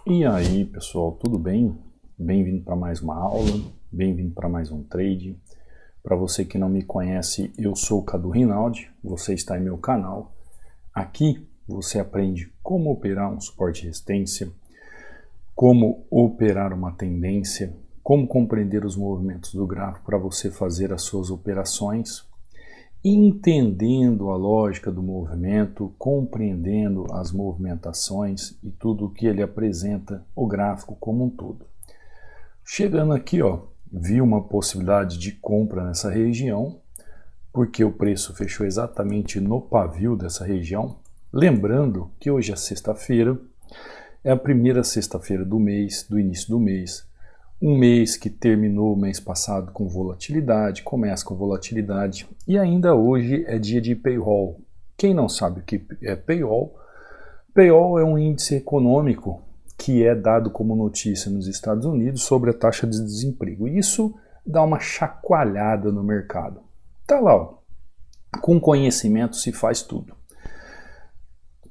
E aí, pessoal, tudo bem? Bem-vindo para mais uma aula, bem-vindo para mais um trade. Para você que não me conhece, eu sou o Cadu Rinaldi, você está em meu canal. Aqui você aprende como operar um suporte de resistência, como operar uma tendência, como compreender os movimentos do gráfico para você fazer as suas operações, entendendo a lógica do movimento, compreendendo as movimentações e tudo o que ele apresenta, o gráfico como um todo. Chegando aqui, vi uma possibilidade de compra nessa região, porque o preço fechou exatamente no pavio dessa região. Lembrando que hoje é sexta-feira, é a primeira sexta-feira do mês, do início do mês. Um mês que terminou o mês passado com volatilidade, começa com volatilidade e ainda hoje é dia de payroll. Quem não sabe o que é payroll? Payroll é um índice econômico que é dado como notícia nos Estados Unidos sobre a taxa de desemprego. E isso dá uma chacoalhada no mercado. Tá lá, com conhecimento se faz tudo.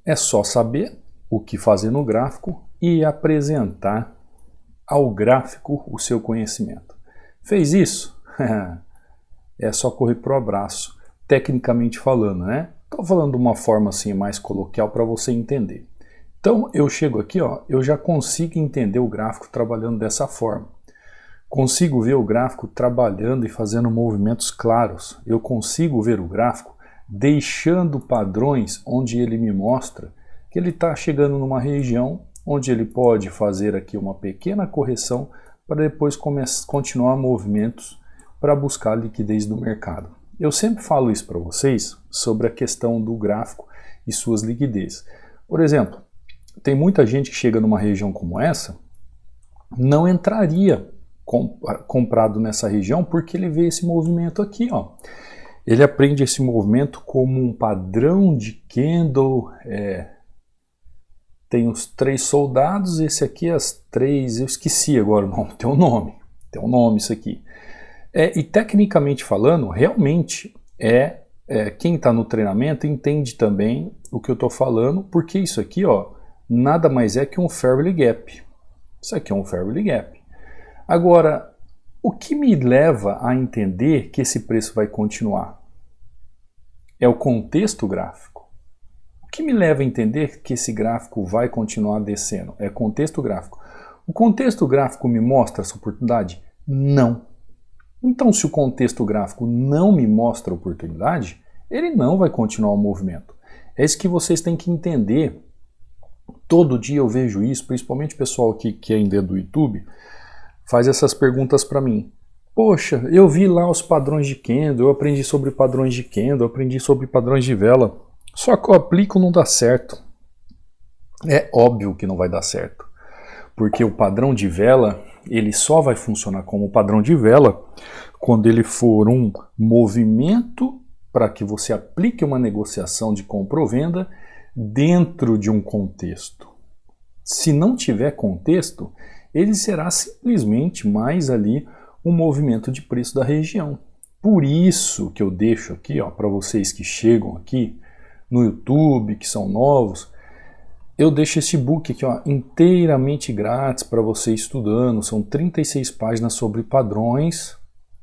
É só saber o que fazer no gráfico e apresentar ao gráfico o seu conhecimento. Fez isso? É só correr pro abraço, tecnicamente falando, né? Estou falando de uma forma assim mais coloquial para você entender. Então eu chego aqui, eu já consigo entender o gráfico trabalhando dessa forma. Consigo ver o gráfico trabalhando e fazendo movimentos claros. Eu consigo ver o gráfico deixando padrões onde ele me mostra que ele está chegando numa região onde ele pode fazer aqui uma pequena correção para depois continuar movimentos para buscar liquidez do mercado. Eu sempre falo isso para vocês sobre a questão do gráfico e suas liquidez. Por exemplo, tem muita gente que chega numa região como essa, não entraria comprado nessa região porque ele vê esse movimento aqui, Ele aprende esse movimento como um padrão de candle, tem os 3 soldados, esse aqui as 3, eu esqueci agora o nome, tem um nome isso aqui. E tecnicamente falando, realmente quem está no treinamento entende também o que eu estou falando, porque isso aqui nada mais é que um Fairway Gap. Isso aqui é um Fairway Gap. Agora, o que me leva a entender que esse preço vai continuar? É o contexto gráfico. O que me leva a entender que esse gráfico vai continuar descendo? É contexto gráfico. O contexto gráfico me mostra essa oportunidade? Não. Então, se o contexto gráfico não me mostra a oportunidade, ele não vai continuar o movimento. É isso que vocês têm que entender. Todo dia eu vejo isso, principalmente o pessoal aqui que ainda é do YouTube, faz essas perguntas para mim. Poxa, eu vi lá os padrões de candle, eu aprendi sobre padrões de candle, eu aprendi sobre padrões de vela. Só que eu aplico não dá certo. É óbvio que não vai dar certo. Porque o padrão de vela, ele só vai funcionar como padrão de vela quando ele for um movimento para que você aplique uma negociação de compra ou venda dentro de um contexto. Se não tiver contexto, ele será simplesmente mais ali um movimento de preço da região. Por isso que eu deixo aqui, para vocês que chegam aqui no YouTube, que são novos, eu deixo esse book aqui inteiramente grátis para você estudando. São 36 páginas sobre padrões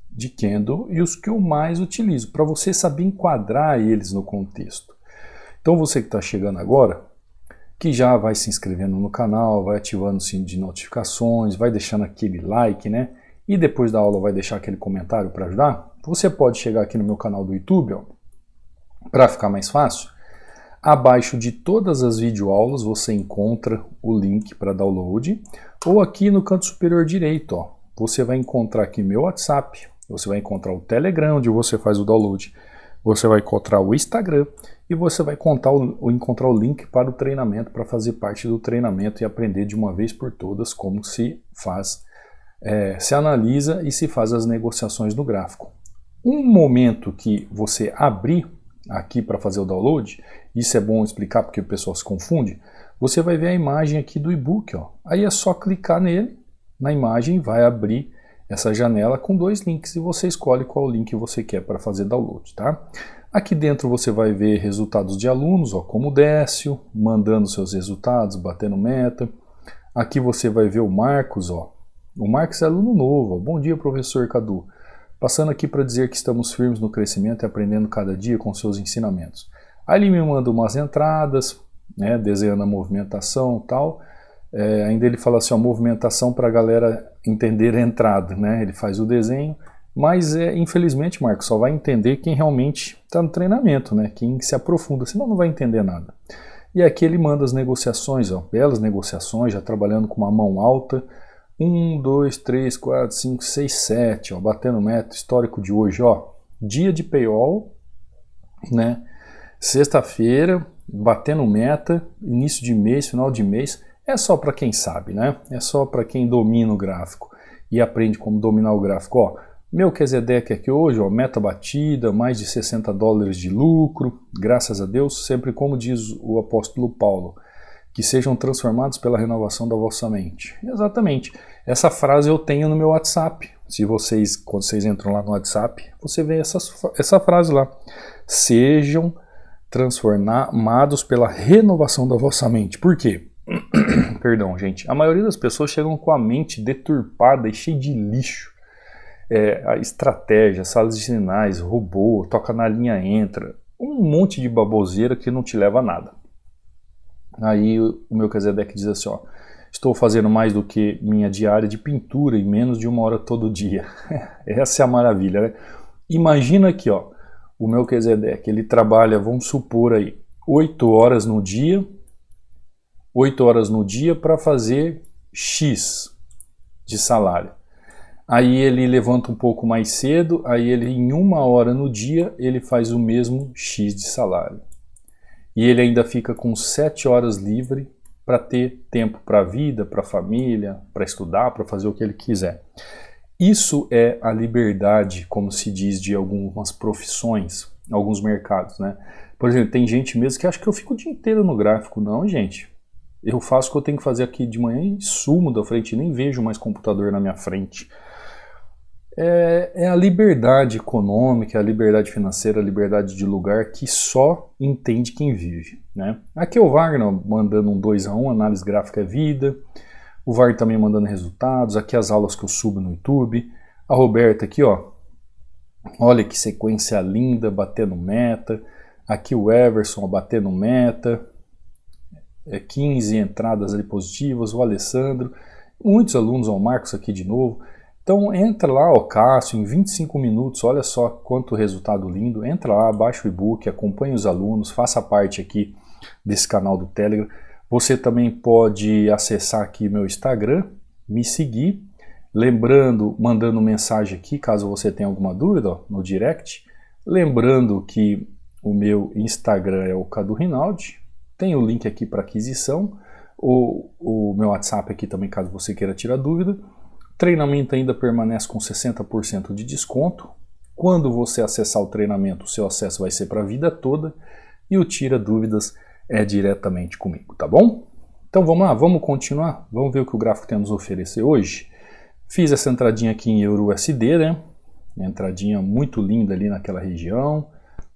de candle e os que eu mais utilizo, para você saber enquadrar eles no contexto. Então você que está chegando agora, que já vai se inscrevendo no canal, vai ativando o sino de notificações, vai deixando aquele like, né? E depois da aula vai deixar aquele comentário para ajudar. Você pode chegar aqui no meu canal do YouTube, para ficar mais fácil. Abaixo de todas as videoaulas você encontra o link para download, ou aqui no canto superior direito, você vai encontrar aqui meu WhatsApp, você vai encontrar o Telegram, onde você faz o download, você vai encontrar o Instagram e você vai encontrar o link para o treinamento, para fazer parte do treinamento e aprender de uma vez por todas como se faz, se analisa e se faz as negociações do gráfico. Um momento que você abrir aqui para fazer o download, isso é bom explicar porque o pessoal se confunde, você vai ver a imagem aqui do e-book, aí é só clicar nele, na imagem vai abrir essa janela com 2 links e você escolhe qual link você quer para fazer download, tá? Aqui dentro você vai ver resultados de alunos, como o Décio, mandando seus resultados, batendo meta. Aqui você vai ver o Marcos, ó. O Marcos é aluno novo. Ó. Bom dia, professor Cadu. Passando aqui para dizer que estamos firmes no crescimento e aprendendo cada dia com seus ensinamentos. Aí ele me manda umas entradas, né, desenhando a movimentação e tal. Ainda ele fala assim, ó, movimentação para a galera entender a entrada, né? Ele faz o desenho, mas infelizmente, Marcos, só vai entender quem realmente está no treinamento, né? Quem se aprofunda, senão não vai entender nada. E aqui ele manda as negociações, ó, belas negociações, já trabalhando com uma mão alta. 1, 2, 3, 4, 5, 6, 7, ó, batendo meta, histórico de hoje, ó, dia de paywall, né, sexta-feira, batendo meta, início de mês, final de mês, é só para quem sabe, né, é só para quem domina o gráfico e aprende como dominar o gráfico, ó, Melquisedeque aqui hoje, ó, meta batida, mais de $60 de lucro, graças a Deus, sempre como diz o apóstolo Paulo, que sejam transformados pela renovação da vossa mente. Exatamente. Essa frase eu tenho no meu WhatsApp. Se vocês, quando vocês entram lá no WhatsApp, você vê essa frase lá. Sejam transformados pela renovação da vossa mente. Por quê? Perdão, gente. A maioria das pessoas chegam com a mente deturpada e cheia de lixo. A estratégia, salas de sinais, robô, toca na linha, entra. Um monte de baboseira que não te leva a nada. Aí o Melquisedeque diz assim, ó, estou fazendo mais do que minha diária de pintura em menos de 1 hora todo dia. Essa é a maravilha, né? Imagina aqui, ó, o Melquisedeque, ele trabalha, vamos supor aí, 8 horas no dia para fazer X de salário. Aí ele levanta um pouco mais cedo, aí ele em 1 hora no dia ele faz o mesmo X de salário. E ele ainda fica com 7 horas livre para ter tempo para a vida, para a família, para estudar, para fazer o que ele quiser. Isso é a liberdade, como se diz, de algumas profissões, alguns mercados, né? Por exemplo, tem gente mesmo que acha que eu fico o dia inteiro no gráfico. Não, gente. Eu faço o que eu tenho que fazer aqui de manhã e sumo da frente, nem vejo mais computador na minha frente. É a liberdade econômica, a liberdade financeira, a liberdade de lugar que só entende quem vive, né? Aqui é o Wagner mandando um 2-1, análise gráfica é vida. O Wagner também mandando resultados. Aqui as aulas que eu subo no YouTube. A Roberta aqui, ó. Olha que sequência linda, batendo meta. Aqui o Everson batendo meta. 15 entradas ali positivas. O Alessandro. Muitos alunos, ó, o Marcos aqui de novo. Então entra lá, ó, Cássio, em 25 minutos, olha só quanto resultado lindo. Entra lá, baixa o e-book, acompanhe os alunos, faça parte aqui desse canal do Telegram. Você também pode acessar aqui meu Instagram, me seguir. Lembrando, mandando mensagem aqui, caso você tenha alguma dúvida, ó, no direct. Lembrando que o meu Instagram é o Cadu Rinaldi. Tem o link aqui para aquisição. O meu WhatsApp aqui também, caso você queira tirar dúvida. Treinamento ainda permanece com 60% de desconto. Quando você acessar o treinamento, o seu acesso vai ser para a vida toda. E o Tira Dúvidas é diretamente comigo, tá bom? Então vamos lá, vamos continuar? Vamos ver o que o gráfico tem a nos oferecer hoje. Fiz essa entradinha aqui em Euro-USD, né? Entradinha muito linda ali naquela região.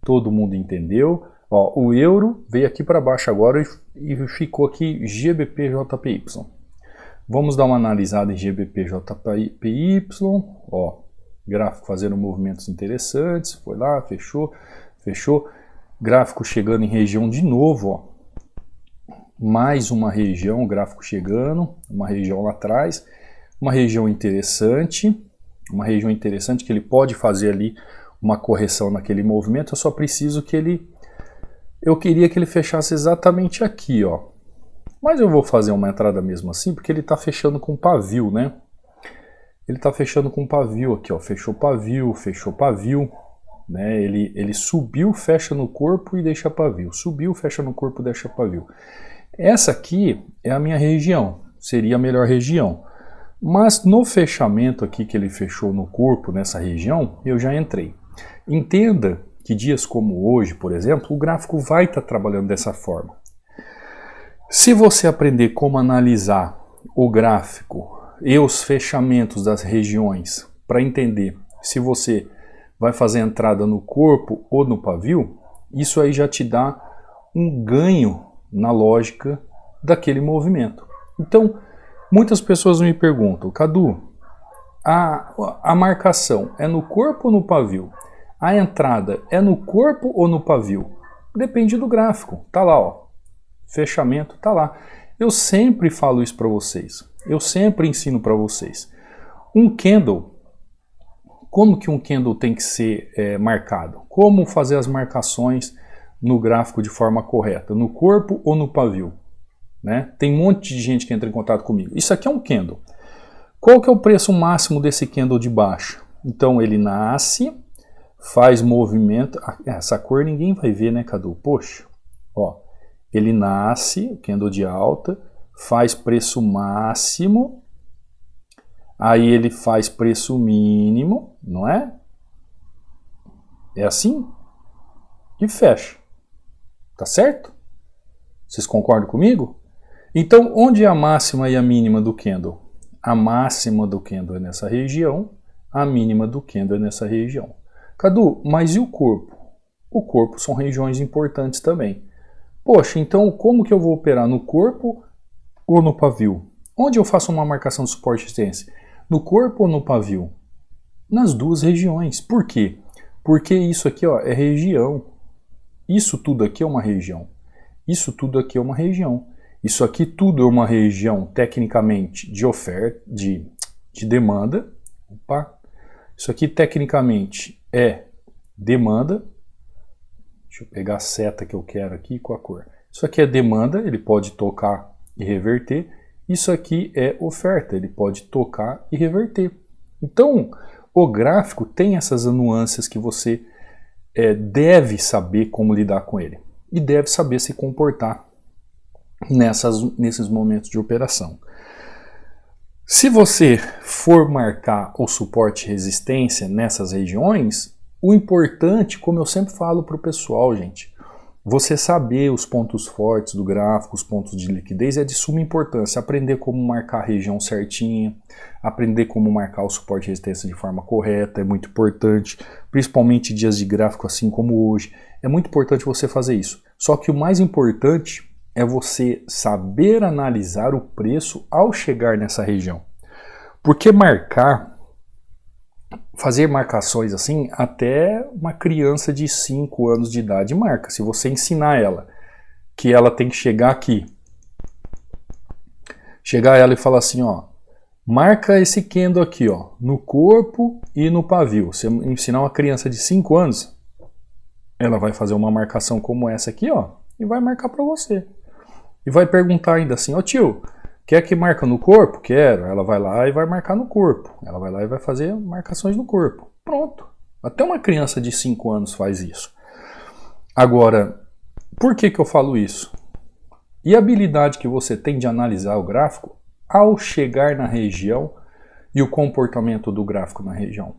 Todo mundo entendeu. Ó, o euro veio aqui para baixo agora e ficou aqui GBP-JPY. Vamos dar uma analisada em GBP-JPY, ó, gráfico fazendo movimentos interessantes, foi lá, fechou, fechou, gráfico chegando em região de novo, ó, mais uma região, gráfico chegando, uma região lá atrás, uma região interessante que ele pode fazer ali uma correção naquele movimento, eu só preciso que eu queria que ele fechasse exatamente aqui, ó. Mas eu vou fazer uma entrada mesmo assim, porque ele está fechando com pavio, né? Ele está fechando com pavio aqui, ó. Fechou pavio, né? Ele subiu, fecha no corpo e deixa pavio. Subiu, fecha no corpo e deixa pavio. Essa aqui é a minha região, seria a melhor região. Mas no fechamento aqui que ele fechou no corpo, nessa região, eu já entrei. Entenda que dias como hoje, por exemplo, o gráfico vai estar trabalhando dessa forma. Se você aprender como analisar o gráfico e os fechamentos das regiões para entender se você vai fazer entrada no corpo ou no pavio, isso aí já te dá um ganho na lógica daquele movimento. Então, Muitas pessoas me perguntam, Cadu, a marcação é no corpo ou no pavio? A entrada é no corpo ou no pavio? Depende do gráfico. Tá lá, ó. Fechamento, tá lá. Eu sempre falo isso para vocês. Eu sempre ensino para vocês. Um candle, como que um candle tem que ser marcado? Como fazer as marcações no gráfico de forma correta? No corpo ou no pavio? Né? Tem um monte de gente que entra em contato comigo. Isso aqui é um candle. Qual que é o preço máximo desse candle de baixo? Então ele nasce, faz movimento. Essa cor ninguém vai ver, né, Cadu? Poxa, ó. Ele nasce, candle de alta, faz preço máximo, aí ele faz preço mínimo, não é? É assim? E fecha. Tá certo? Vocês concordam comigo? Então, onde é a máxima e a mínima do candle? A máxima do candle é nessa região, a mínima do candle é nessa região. Cadu, mas e o corpo? O corpo são regiões importantes também. Poxa, então como que eu vou operar? No corpo ou no pavio? Onde eu faço uma marcação de suporte e resistência? No corpo ou no pavio? Nas duas regiões. Por quê? Porque isso aqui, ó, é região. Isso tudo aqui é uma região. Isso tudo aqui é uma região. Isso aqui tudo é uma região, tecnicamente, de oferta, de demanda. Opa. Isso aqui, tecnicamente, é demanda. Deixa eu pegar a seta que eu quero aqui com a cor. Isso aqui é demanda, ele pode tocar e reverter. Isso aqui é oferta, ele pode tocar e reverter. Então, o gráfico tem essas nuances que você deve saber como lidar com ele. E deve saber se comportar nesses momentos de operação. Se você for marcar o suporte e resistência nessas regiões, o importante, como eu sempre falo para o pessoal, gente, você saber os pontos fortes do gráfico, os pontos de liquidez é de suma importância. Aprender como marcar a região certinha, aprender como marcar o suporte e resistência de forma correta é muito importante, principalmente em dias de gráfico assim como hoje. É muito importante você fazer isso. Só que o mais importante é você saber analisar o preço ao chegar nessa região. Porque fazer marcações assim, até uma criança de 5 anos de idade marca. Se você ensinar ela que ela tem que chegar aqui, chegar ela e falar assim, ó, marca esse candle aqui, ó, no corpo e no pavio. Você ensinar uma criança de 5 anos, ela vai fazer uma marcação como essa aqui, ó, e vai marcar para você. E vai perguntar ainda assim, ó tio, quer que marca no corpo? Quero. Ela vai lá e vai marcar no corpo. Ela vai lá e vai fazer marcações no corpo. Pronto. Até uma criança de 5 anos faz isso. Agora, por que eu falo isso? E a habilidade que você tem de analisar o gráfico ao chegar na região e o comportamento do gráfico na região.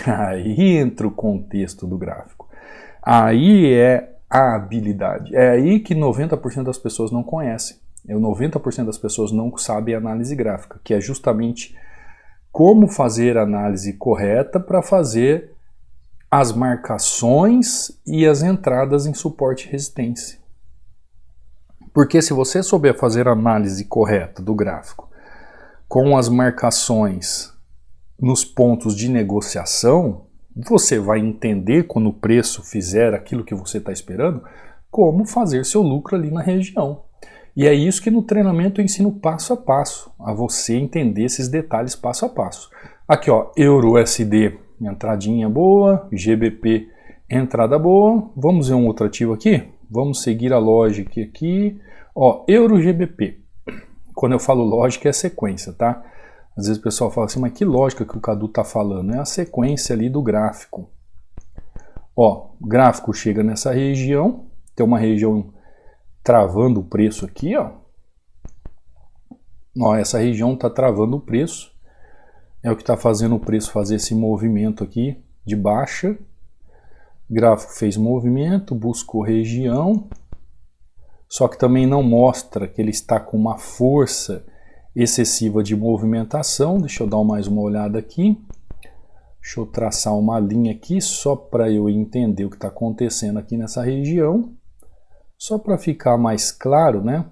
Aí entra o contexto do gráfico. Aí é a habilidade. É aí que 90% das pessoas não conhecem. 90% das pessoas não sabem análise gráfica, que é justamente como fazer a análise correta para fazer as marcações e as entradas em suporte e resistência. Porque se você souber fazer a análise correta do gráfico com as marcações nos pontos de negociação, você vai entender quando o preço fizer aquilo que você está esperando, como fazer seu lucro ali na região. E é isso que no treinamento eu ensino passo a passo, a você entender esses detalhes passo a passo. Aqui ó, Euro USD, entradinha boa, GBP, entrada boa. Vamos ver um outro ativo aqui? Vamos seguir a lógica aqui. Ó, Euro GBP. Quando eu falo lógica é sequência, tá? Às vezes o pessoal fala assim, mas que lógica que o Cadu está falando? É a sequência ali do gráfico. Ó, o gráfico chega nessa região, tem uma região travando o preço aqui, ó. Ó, essa região está travando o preço. É o que está fazendo o preço fazer esse movimento aqui de baixa. O gráfico fez movimento, buscou região. Só que também não mostra que ele está com uma força excessiva de movimentação. Deixa eu dar mais uma olhada aqui. Deixa eu traçar uma linha aqui só para eu entender o que está acontecendo aqui nessa região. Só para ficar mais claro, né?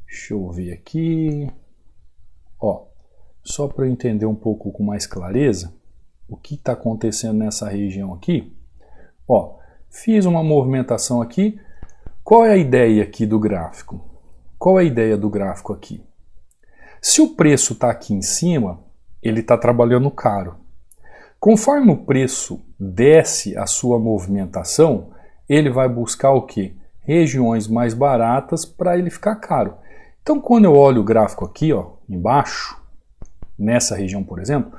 Deixa eu ver aqui. só para eu entender um pouco com mais clareza, o que está acontecendo nessa região aqui. Ó, fiz uma movimentação aqui. Qual é a ideia aqui do gráfico? Qual é a ideia do gráfico aqui? Se o preço está aqui em cima, ele está trabalhando caro. Conforme o preço desce a sua movimentação, ele vai buscar o quê? Regiões mais baratas para ele ficar caro. Então, quando eu olho o gráfico aqui, ó, embaixo, nessa região, por exemplo,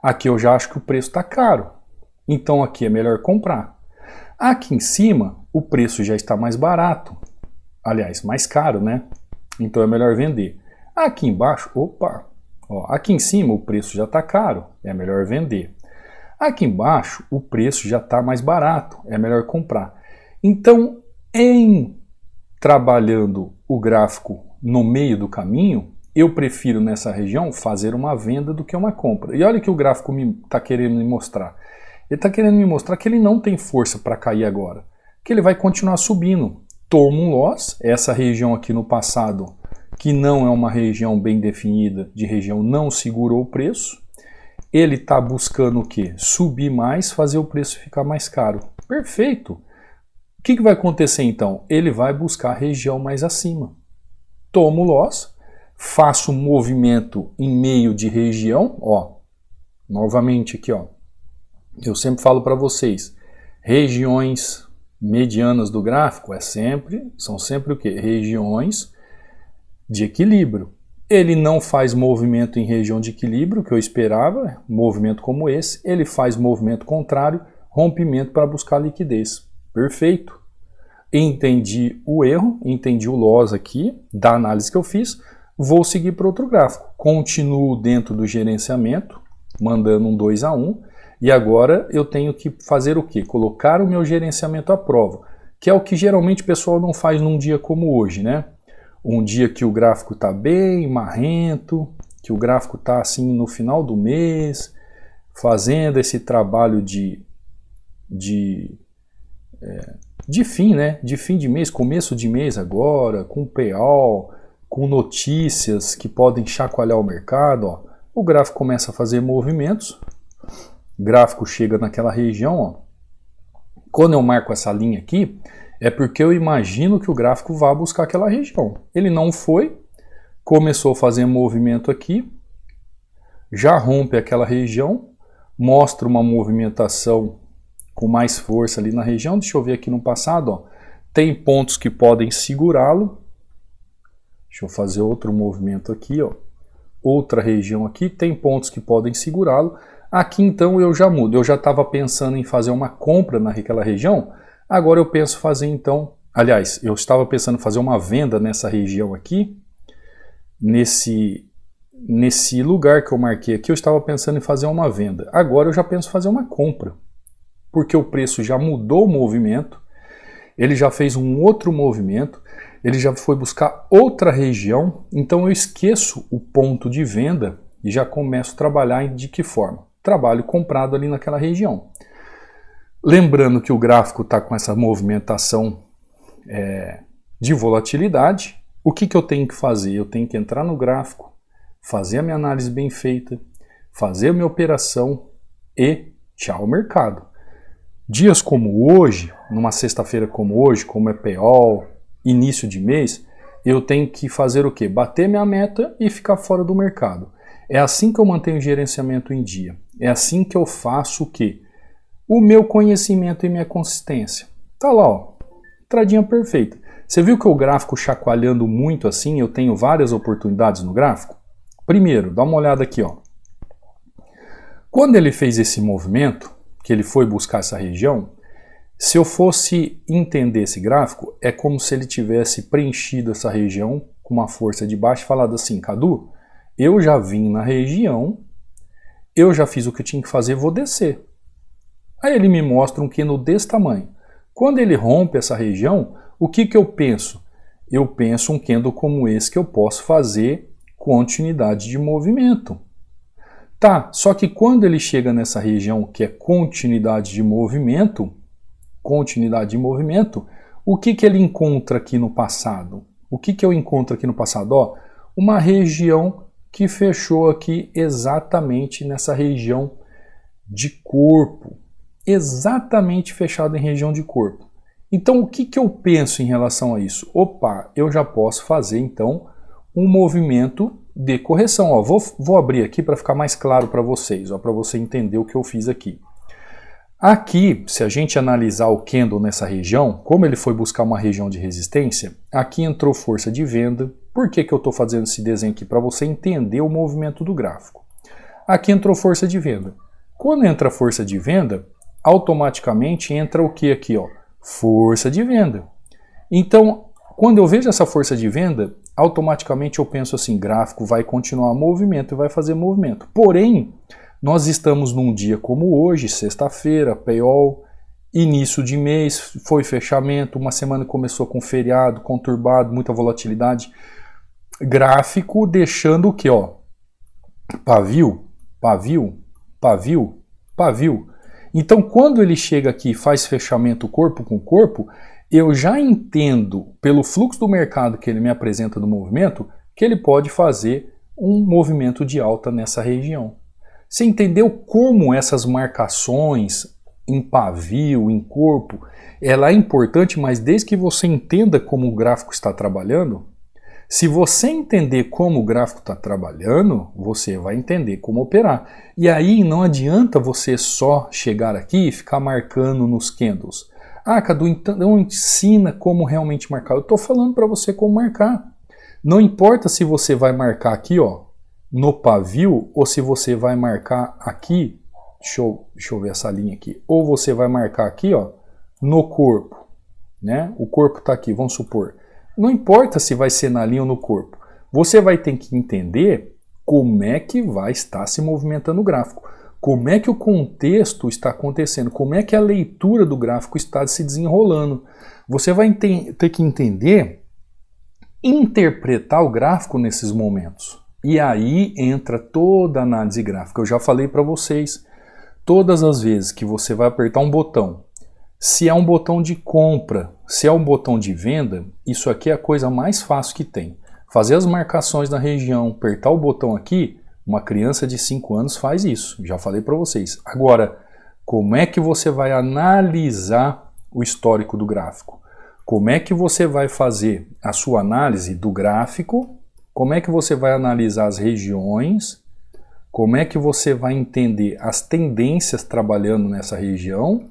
aqui eu já acho que o preço está caro. Então, aqui é melhor comprar. Aqui em cima, o preço já está mais barato. Aliás, mais caro, né? Então, é melhor vender. Aqui embaixo, opa, ó, aqui em cima o preço já está caro, é melhor vender. Aqui embaixo o preço já está mais barato, é melhor comprar. Então, em trabalhando o gráfico no meio do caminho, eu prefiro nessa região fazer uma venda do que uma compra. E olha o que o gráfico está querendo me mostrar. Ele está querendo me mostrar que ele não tem força para cair agora, que ele vai continuar subindo. Toma um loss, essa região aqui no passado, que não é uma região bem definida, de região não segurou o preço. Ele está buscando o quê? Subir mais, fazer o preço ficar mais caro. Perfeito. O que vai acontecer então? Ele vai buscar a região mais acima. Tomo loss, faço um movimento em meio de região, ó. Novamente aqui, ó. Eu sempre falo para vocês, regiões medianas do gráfico são sempre o quê? Regiões de equilíbrio. Ele não faz movimento em região de equilíbrio, que eu esperava, movimento como esse. Ele faz movimento contrário, rompimento para buscar liquidez. Perfeito. Entendi o erro, entendi o loss aqui, da análise que eu fiz. Vou seguir para outro gráfico. Continuo dentro do gerenciamento, mandando um 2-1. E agora eu tenho que fazer o quê? Colocar o meu gerenciamento à prova, que é o que geralmente o pessoal não faz num dia como hoje, né? Um dia que o gráfico está bem marrento, que o gráfico está assim no final do mês, fazendo esse trabalho de fim, né? De fim de mês, começo de mês agora, com payout, com notícias que podem chacoalhar o mercado. Ó. O gráfico começa a fazer movimentos, o gráfico chega naquela região. Ó. Quando eu marco essa linha aqui, é porque eu imagino que o gráfico vá buscar aquela região. Ele não foi, começou a fazer movimento aqui, já rompe aquela região, mostra uma movimentação com mais força ali na região. Deixa eu ver aqui no passado, ó. Tem pontos que podem segurá-lo. Deixa eu fazer outro movimento aqui, ó. Outra região aqui, tem pontos que podem segurá-lo. Aqui então eu já mudo, eu já estava pensando em fazer uma compra naquela região. Agora eu penso fazer então, aliás, eu estava pensando em fazer uma venda nessa região aqui, nesse lugar que eu marquei aqui, eu estava pensando em fazer uma venda. Agora eu já penso em fazer uma compra, porque o preço já mudou o movimento, ele já fez um outro movimento, ele já foi buscar outra região, então eu esqueço o ponto de venda e já começo a trabalhar de que forma? Trabalho comprado ali naquela região. Lembrando que o gráfico está com essa movimentação de volatilidade, o que eu tenho que fazer? Eu tenho que entrar no gráfico, fazer a minha análise bem feita, fazer a minha operação e tchau mercado. Dias como hoje, numa sexta-feira como hoje, como é payout, início de mês, eu tenho que fazer o quê? Bater minha meta e ficar fora do mercado. É assim que eu mantenho o gerenciamento em dia. É assim que eu faço o quê? O meu conhecimento e minha consistência. Tá lá, ó. Entradinha perfeita. Você viu que o gráfico chacoalhando muito assim, eu tenho várias oportunidades no gráfico? Primeiro, dá uma olhada aqui, ó. Quando ele fez esse movimento, que ele foi buscar essa região, se eu fosse entender esse gráfico, é como se ele tivesse preenchido essa região com uma força de baixo e falado assim, Cadu, eu já vim na região, eu já fiz o que eu tinha que fazer, vou descer. Aí ele me mostra um candle desse tamanho. Quando ele rompe essa região, o que eu penso? Eu penso um candle como esse que eu posso fazer continuidade de movimento. Tá, só que quando ele chega nessa região que é continuidade de movimento, o que ele encontra aqui no passado? O que eu encontro aqui no passado? Ó, uma região que fechou aqui exatamente nessa região de corpo. Exatamente fechado em região de corpo. Então o que eu penso em relação a isso? Opa, eu já posso fazer então um movimento de correção. Ó, vou abrir aqui para ficar mais claro para vocês, para você entender o que eu fiz aqui. Aqui, se a gente analisar o candle nessa região, como ele foi buscar uma região de resistência, aqui entrou força de venda. Por que eu estou fazendo esse desenho aqui? Para você entender o movimento do gráfico. Aqui entrou força de venda. Quando entra força de venda, automaticamente entra o que aqui? Ó? Força de venda. Então, quando eu vejo essa força de venda, automaticamente eu penso assim, gráfico vai continuar movimento e vai fazer movimento. Porém, nós estamos num dia como hoje, sexta-feira, payoff, início de mês, foi fechamento, uma semana começou com feriado, conturbado, muita volatilidade. Gráfico deixando o que? Ó? Pavio, pavio, pavio, pavio. Então, quando ele chega aqui e faz fechamento corpo com corpo, eu já entendo, pelo fluxo do mercado que ele me apresenta do movimento, que ele pode fazer um movimento de alta nessa região. Você entendeu como essas marcações em pavio, em corpo, ela é importante, mas desde que você entenda como o gráfico está trabalhando, se você entender como o gráfico está trabalhando, você vai entender como operar. E aí não adianta você só chegar aqui e ficar marcando nos candles. Ah, Cadu, então ensina como realmente marcar. Eu estou falando para você como marcar. Não importa se você vai marcar aqui, ó, no pavio, ou se você vai marcar aqui, deixa eu ver essa linha aqui, ou você vai marcar aqui, ó, no corpo, né? O corpo está aqui, vamos supor. Não importa se vai ser na linha ou no corpo, você vai ter que entender como é que vai estar se movimentando o gráfico, como é que o contexto está acontecendo, como é que a leitura do gráfico está se desenrolando. Você vai ter que entender, interpretar o gráfico nesses momentos. E aí entra toda a análise gráfica. Eu já falei para vocês, todas as vezes que você vai apertar um botão, se é um botão de compra, se é um botão de venda, isso aqui é a coisa mais fácil que tem. Fazer as marcações na região, apertar o botão aqui, uma criança de 5 anos faz isso, já falei para vocês. Agora, como é que você vai analisar o histórico do gráfico? Como é que você vai fazer a sua análise do gráfico? Como é que você vai analisar as regiões? Como é que você vai entender as tendências trabalhando nessa região?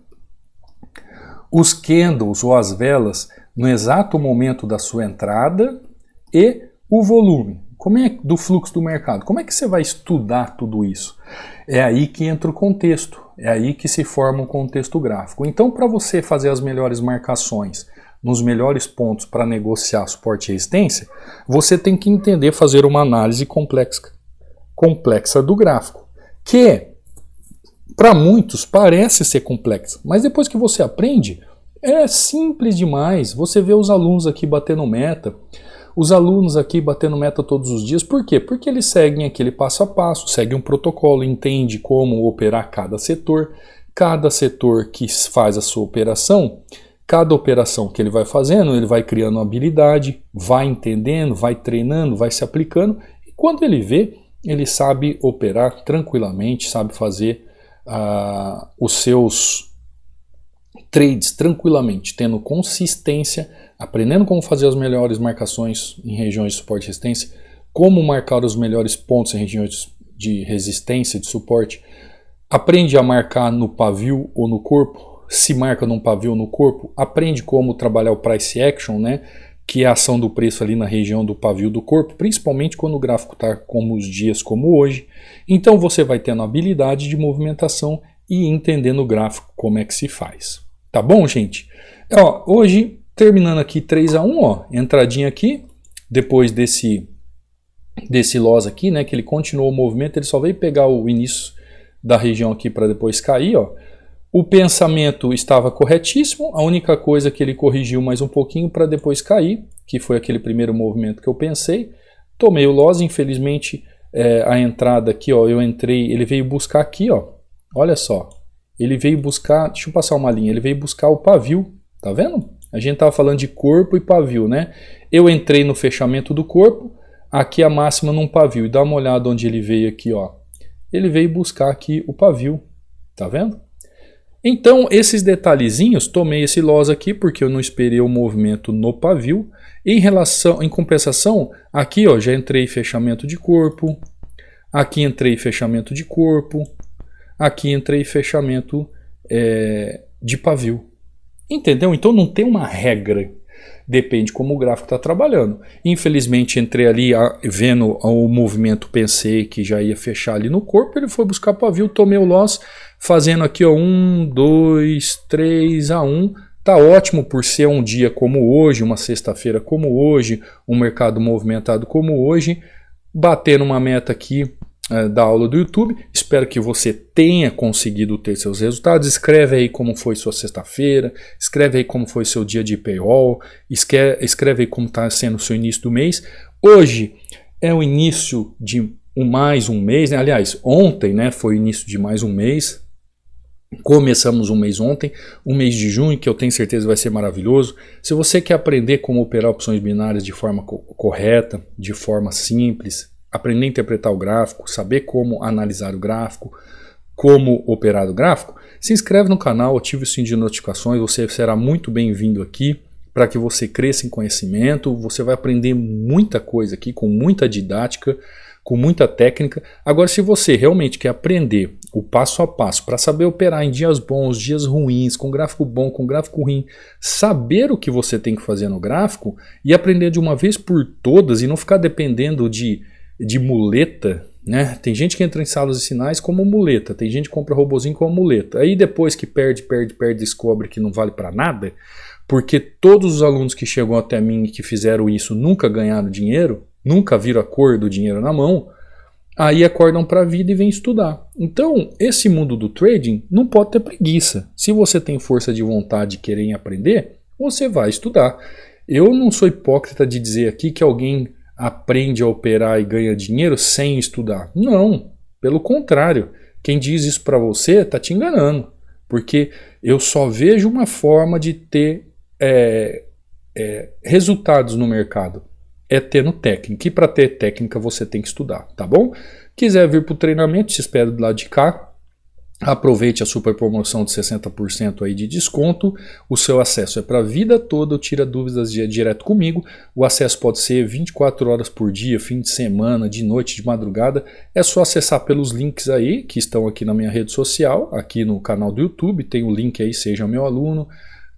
Os candles ou as velas no exato momento da sua entrada e o volume. Como é do fluxo do mercado? Como é que você vai estudar tudo isso? É aí que entra o contexto, é aí que se forma um contexto gráfico. Então, para você fazer as melhores marcações nos melhores pontos para negociar suporte e resistência, você tem que entender fazer uma análise complexa do gráfico, que para muitos parece ser complexa, mas depois que você aprende, é simples demais. Você vê os alunos aqui batendo meta, todos os dias. Por quê? Porque eles seguem aquele passo a passo, seguem um protocolo, entende como operar cada setor que faz a sua operação. Cada operação que ele vai fazendo, ele vai criando habilidade, vai entendendo, vai treinando, vai se aplicando. E quando ele vê, ele sabe operar tranquilamente, sabe fazer os seus trades tranquilamente, tendo consistência, aprendendo como fazer as melhores marcações em regiões de suporte e resistência, como marcar os melhores pontos em regiões de resistência, de suporte. Aprende a marcar no pavio ou no corpo. Se marca num pavio no corpo, aprende como trabalhar o price action, né? Que é a ação do preço ali na região do pavio do corpo, principalmente quando o gráfico está como os dias como hoje. Então você vai tendo habilidade de movimentação e entendendo o gráfico como é que se faz. Tá bom, gente? Ó, hoje, terminando aqui 3-1, ó, entradinha aqui, depois desse loss aqui, né? Que ele continuou o movimento, ele só veio pegar o início da região aqui para depois cair, ó. O pensamento estava corretíssimo, a única coisa que ele corrigiu mais um pouquinho para depois cair, que foi aquele primeiro movimento que eu pensei. Tomei o loss, infelizmente a entrada aqui, ó, eu entrei, ele veio buscar aqui, ó, olha só, ele veio buscar, deixa eu passar uma linha, ele veio buscar o pavio, tá vendo? A gente estava falando de corpo e pavio, né? Eu entrei no fechamento do corpo, aqui a máxima num pavio. E dá uma olhada onde ele veio aqui, ó. Ele veio buscar aqui o pavio, tá vendo? Então, esses detalhezinhos, tomei esse loss aqui porque eu não esperei o movimento no pavio. Em compensação, aqui ó, já entrei fechamento de corpo, aqui entrei fechamento de corpo, aqui entrei fechamento de pavio. Entendeu? Então não tem uma regra. Depende como o gráfico está trabalhando. Infelizmente entrei ali vendo o movimento, pensei que já ia fechar ali no corpo, ele foi buscar pavio, tomei o loss, fazendo aqui ó, 1, 2, 3 a 1. Tá ótimo por ser um dia como hoje, uma sexta-feira como hoje, um mercado movimentado como hoje, batendo uma meta aqui da aula do YouTube. Espero que você tenha conseguido ter seus resultados. Escreve aí como foi sua sexta-feira, escreve aí como foi seu dia de payroll, escreve aí como está sendo o seu início do mês. Hoje é o início de mais um mês, né? Aliás, ontem, né, foi o início de mais um mês. Começamos um mês ontem, um mês de junho, que eu tenho certeza vai ser maravilhoso. Se você quer aprender como operar opções binárias de forma correta, de forma simples, aprender a interpretar o gráfico, saber como analisar o gráfico, como operar o gráfico, se inscreve no canal, ative o sininho de notificações, você será muito bem-vindo aqui para que você cresça em conhecimento. Você vai aprender muita coisa aqui, com muita didática, com muita técnica. Agora, se você realmente quer aprender o passo a passo para saber operar em dias bons, dias ruins, com gráfico bom, com gráfico ruim, saber o que você tem que fazer no gráfico e aprender de uma vez por todas e não ficar dependendo de muleta, né? Tem gente que entra em salas de sinais como muleta, tem gente que compra robozinho como muleta. Aí depois que perde, descobre que não vale para nada, porque todos os alunos que chegam até mim e que fizeram isso nunca ganharam dinheiro, nunca viram a cor do dinheiro na mão, aí acordam para a vida e vêm estudar. Então, esse mundo do trading não pode ter preguiça. Se você tem força de vontade de querer aprender, você vai estudar. Eu não sou hipócrita de dizer aqui que alguém aprende a operar e ganha dinheiro sem estudar. Não, pelo contrário. Quem diz isso para você está te enganando. Porque eu só vejo uma forma de ter resultados no mercado. É tendo técnica. E para ter técnica você tem que estudar, tá bom? Quiser vir para o treinamento, te espero do lado de cá. Aproveite a super promoção de 60% aí de desconto. O seu acesso é para a vida toda, tira dúvidas direto comigo. O acesso pode ser 24 horas por dia, fim de semana, de noite, de madrugada. É só acessar pelos links aí que estão aqui na minha rede social, aqui no canal do YouTube. Tem o link aí, seja meu aluno.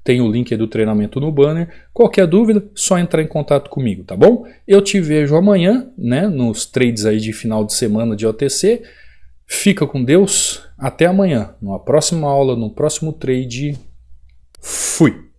Tem o link aí do treinamento no banner. Qualquer dúvida, só entrar em contato comigo, tá bom? Eu te vejo amanhã, né, nos trades aí de final de semana de OTC. Fica com Deus, até amanhã, numa próxima aula, no próximo trade. Fui!